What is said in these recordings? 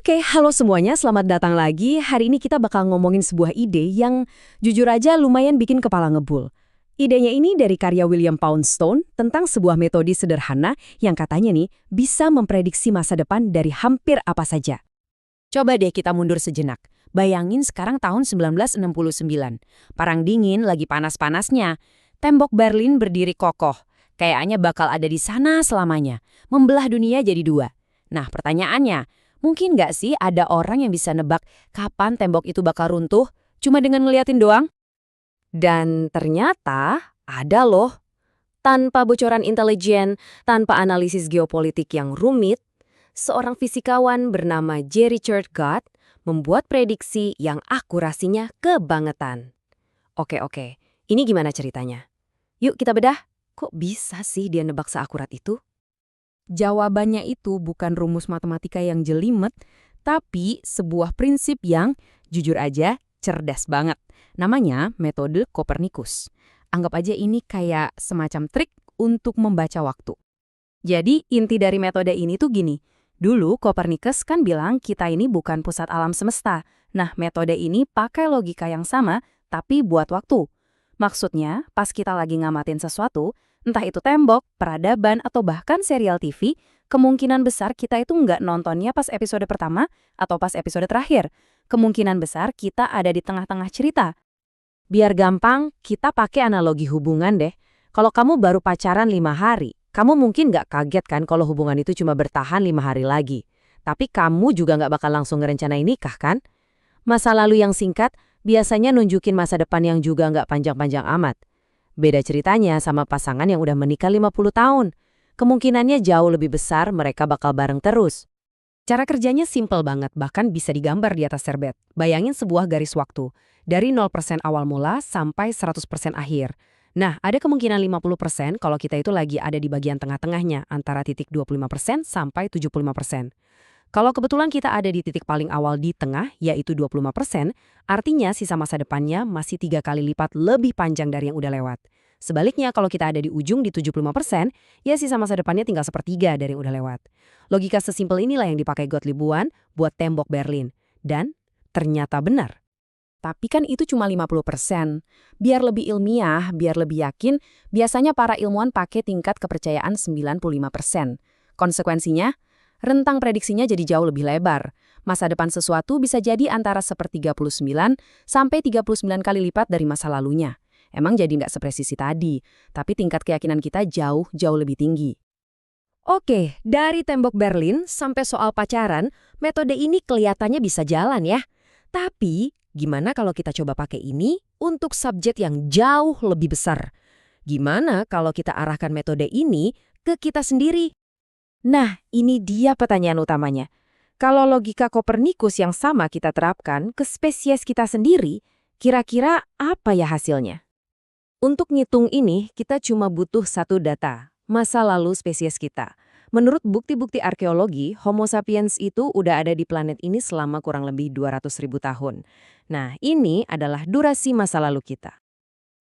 Oke, halo semuanya, selamat datang lagi. Hari ini kita bakal ngomongin sebuah ide yang jujur aja lumayan bikin kepala ngebul. Idenya ini dari karya William Poundstone tentang sebuah metode sederhana yang katanya nih bisa memprediksi masa depan dari hampir apa saja. Coba deh kita mundur sejenak. Bayangin sekarang tahun 1969. Perang dingin lagi panas-panasnya. Tembok Berlin berdiri kokoh. Kayaknya bakal ada di sana selamanya. Membelah dunia jadi dua. Nah, pertanyaannya, mungkin nggak sih ada orang yang bisa nebak kapan tembok itu bakal runtuh cuma dengan ngeliatin doang? Dan ternyata ada loh. Tanpa bocoran intelijen, tanpa analisis geopolitik yang rumit, seorang fisikawan bernama J. Richard Gott membuat prediksi yang akurasinya kebangetan. Oke, ini gimana ceritanya? Yuk kita bedah, kok bisa sih dia nebak seakurat itu? Jawabannya itu bukan rumus matematika yang jelimet, tapi sebuah prinsip yang, jujur aja, cerdas banget. Namanya metode Kopernikus. Anggap aja ini kayak semacam trik untuk membaca waktu. Jadi inti dari metode ini tuh gini. Dulu Kopernikus kan bilang kita ini bukan pusat alam semesta. Nah, metode ini pakai logika yang sama, tapi buat waktu. Maksudnya, pas kita lagi ngamatin sesuatu, entah itu tembok, peradaban, atau bahkan serial TV, kemungkinan besar kita itu nggak nontonnya pas episode pertama atau pas episode terakhir. Kemungkinan besar kita ada di tengah-tengah cerita. Biar gampang, kita pakai analogi hubungan deh. Kalau kamu baru pacaran 5 hari, kamu mungkin nggak kaget kan kalau hubungan itu cuma bertahan 5 hari lagi. Tapi kamu juga nggak bakal langsung ngerencanain nikah kan? Masa lalu yang singkat biasanya nunjukin masa depan yang juga nggak panjang-panjang amat. Beda ceritanya sama pasangan yang udah menikah 50 tahun. Kemungkinannya jauh lebih besar mereka bakal bareng terus. Cara kerjanya simple banget, bahkan bisa digambar di atas serbet. Bayangin sebuah garis waktu, dari 0% awal mula sampai 100% akhir. Nah, ada kemungkinan 50% kalau kita itu lagi ada di bagian tengah-tengahnya, antara titik 25% sampai 75%. Kalau kebetulan kita ada di titik paling awal di tengah, yaitu 25%, artinya sisa masa depannya masih 3 kali lipat lebih panjang dari yang udah lewat. Sebaliknya, kalau kita ada di ujung di 75%, ya sisa masa depannya tinggal sepertiga dari yang udah lewat. Logika sesimpel inilah yang dipakai Gottlieb Buan buat tembok Berlin. Dan ternyata benar. Tapi kan itu cuma 50%. Biar lebih ilmiah, biar lebih yakin, biasanya para ilmuwan pakai tingkat kepercayaan 95%. Konsekuensinya, rentang prediksinya jadi jauh lebih lebar. Masa depan sesuatu bisa jadi antara 1/39 sampai 39 kali lipat dari masa lalunya. Emang jadi nggak sepresisi tadi, tapi tingkat keyakinan kita jauh lebih tinggi. Oke, dari tembok Berlin sampai soal pacaran, metode ini kelihatannya bisa jalan ya. Tapi, gimana kalau kita coba pakai ini untuk subjek yang jauh lebih besar? Gimana kalau kita arahkan metode ini ke kita sendiri? Nah, ini dia pertanyaan utamanya. Kalau logika Kopernikus yang sama kita terapkan ke spesies kita sendiri, kira-kira apa ya hasilnya? Untuk ngitung ini, kita cuma butuh satu data, masa lalu spesies kita. Menurut bukti-bukti arkeologi, Homo sapiens itu udah ada di planet ini selama kurang lebih 200.000 tahun. Nah, ini adalah durasi masa lalu kita.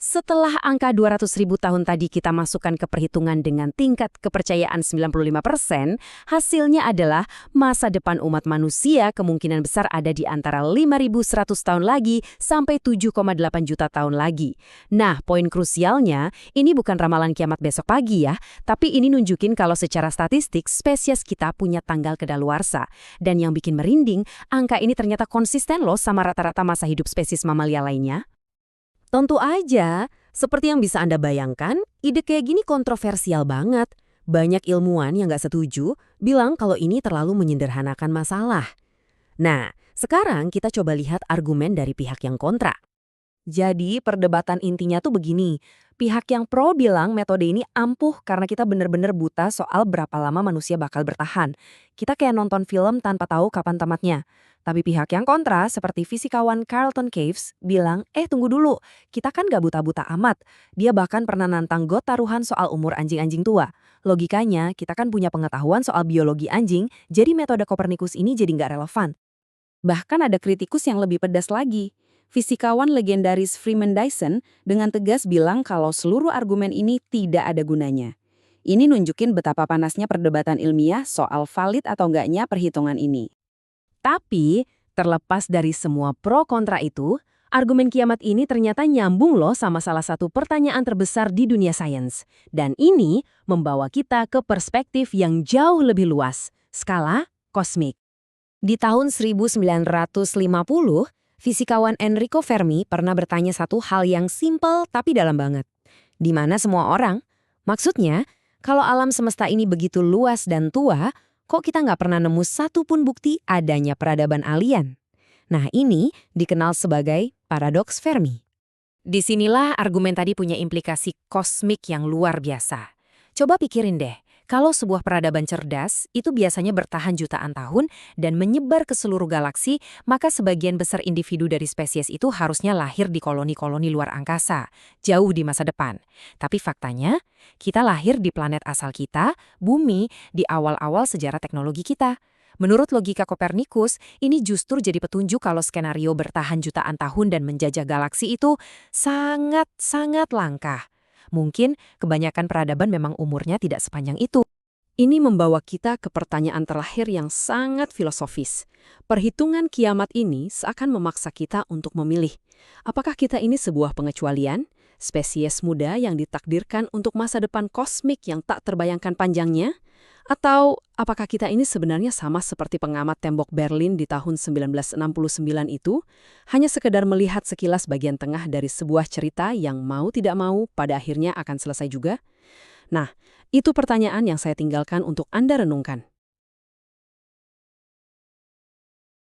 Setelah angka 200.000 tahun tadi kita masukkan ke perhitungan dengan tingkat kepercayaan 95%, hasilnya adalah masa depan umat manusia kemungkinan besar ada di antara 5.100 tahun lagi sampai 7,8 juta tahun lagi. Nah, poin krusialnya, ini bukan ramalan kiamat besok pagi ya, tapi ini nunjukin kalau secara statistik spesies kita punya tanggal kedaluarsa. Dan yang bikin merinding, angka ini ternyata konsisten loh sama rata-rata masa hidup spesies mamalia lainnya. Tentu aja, seperti yang bisa Anda bayangkan, ide kayak gini kontroversial banget. Banyak ilmuwan yang nggak setuju bilang kalau ini terlalu menyederhanakan masalah. Nah, sekarang kita coba lihat argumen dari pihak yang kontra. Jadi perdebatan intinya tuh begini, pihak yang pro bilang metode ini ampuh karena kita bener-bener buta soal berapa lama manusia bakal bertahan. Kita kayak nonton film tanpa tahu kapan tamatnya. Tapi pihak yang kontra, seperti fisikawan Carlton Caves, bilang, tunggu dulu, kita kan gak buta-buta amat. Dia bahkan pernah nantang got taruhan soal umur anjing-anjing tua. Logikanya, kita kan punya pengetahuan soal biologi anjing, jadi metode Kopernikus ini jadi gak relevan. Bahkan ada kritikus yang lebih pedas lagi. Fisikawan legendaris Freeman Dyson dengan tegas bilang kalau seluruh argumen ini tidak ada gunanya. Ini nunjukin betapa panasnya perdebatan ilmiah soal valid atau enggaknya perhitungan ini. Tapi, terlepas dari semua pro kontra itu, argumen kiamat ini ternyata nyambung loh sama salah satu pertanyaan terbesar di dunia sains. Dan ini membawa kita ke perspektif yang jauh lebih luas, skala kosmik. Di tahun 1950, fisikawan Enrico Fermi pernah bertanya satu hal yang simpel tapi dalam banget. Di mana semua orang? Maksudnya, kalau alam semesta ini begitu luas dan tua, kok kita nggak pernah nemu satu pun bukti adanya peradaban alien? Nah, ini dikenal sebagai paradoks Fermi. Disinilah argumen tadi punya implikasi kosmik yang luar biasa. Coba pikirin deh, kalau sebuah peradaban cerdas itu biasanya bertahan jutaan tahun dan menyebar ke seluruh galaksi, maka sebagian besar individu dari spesies itu harusnya lahir di koloni-koloni luar angkasa, jauh di masa depan. Tapi faktanya, kita lahir di planet asal kita, Bumi, di awal-awal sejarah teknologi kita. Menurut logika Kopernikus, ini justru jadi petunjuk kalau skenario bertahan jutaan tahun dan menjajah galaksi itu sangat-sangat langka. Mungkin kebanyakan peradaban memang umurnya tidak sepanjang itu. Ini membawa kita ke pertanyaan terakhir yang sangat filosofis. Perhitungan kiamat ini seakan memaksa kita untuk memilih. Apakah kita ini sebuah pengecualian? Spesies muda yang ditakdirkan untuk masa depan kosmik yang tak terbayangkan panjangnya? Atau apakah kita ini sebenarnya sama seperti pengamat tembok Berlin di tahun 1969 itu? Hanya sekedar melihat sekilas bagian tengah dari sebuah cerita yang mau tidak mau pada akhirnya akan selesai juga? Nah, itu pertanyaan yang saya tinggalkan untuk Anda renungkan.